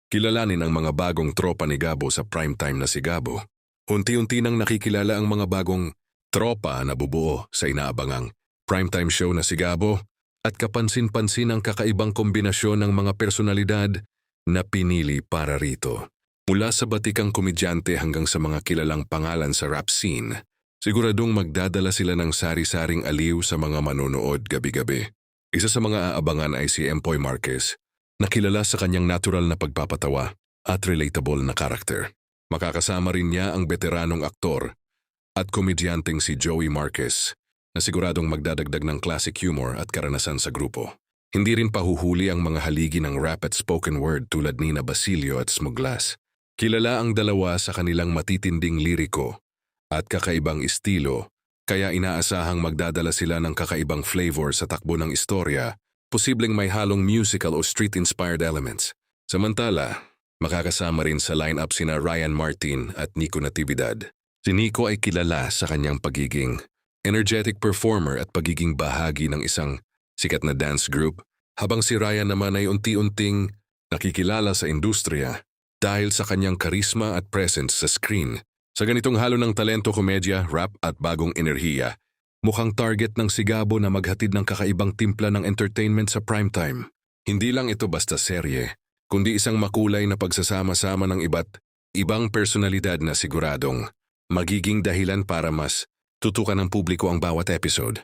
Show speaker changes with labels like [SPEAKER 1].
[SPEAKER 1] Kilalanin ang mga bagong tropa ni Gabo sa primetime na si Gabo. Unti-unti nang nakikilala ang mga bagong tropa na bubuo sa inaabangang primetime show na si Gabo at kapansin-pansin ang kakaibang kombinasyon ng mga personalidad na pinili para rito. Mula sa batikang komedyante hanggang sa mga kilalang pangalan sa rap scene, siguradong magdadala sila ng sari-saring aliw sa mga manonood gabi-gabi. Isa sa mga aabangan ay si Empoy Marquez, na kilala sa kanyang natural na pagpapatawa at relatable na karakter. Makakasama rin niya ang veteranong aktor at komedyanteng si Joey Marquez, na siguradong magdadagdag ng classic humor at karanasan sa grupo. Hindi rin pahuhuli ang mga haligi ng rap at spoken word tulad ni na Basilio at Smuglas. Kilala ang dalawa sa kanilang matitinding liriko at kakaibang estilo, kaya inaasahang magdadala sila ng kakaibang flavor sa takbo ng istorya, posibleng may halong musical o street-inspired elements. Samantala, makakasama rin sa lineup sina Ryan Martin at Nico Natividad. Si Nico ay kilala sa kanyang pagiging energetic performer at pagiging bahagi ng isang sikat na dance group, habang si Ryan naman ay unti-unting nakikilala sa industriya dahil sa kanyang karisma at presence sa screen. Sa ganitong halo ng talento, komedya, rap at bagong enerhiya, mukhang target ng si Gabo na maghatid ng kakaibang timpla ng entertainment sa primetime. Hindi lang ito basta serye, kundi isang makulay na pagsasama-sama ng iba't ibang personalidad na siguradong magiging dahilan para mas tutukan ng publiko ang bawat episode.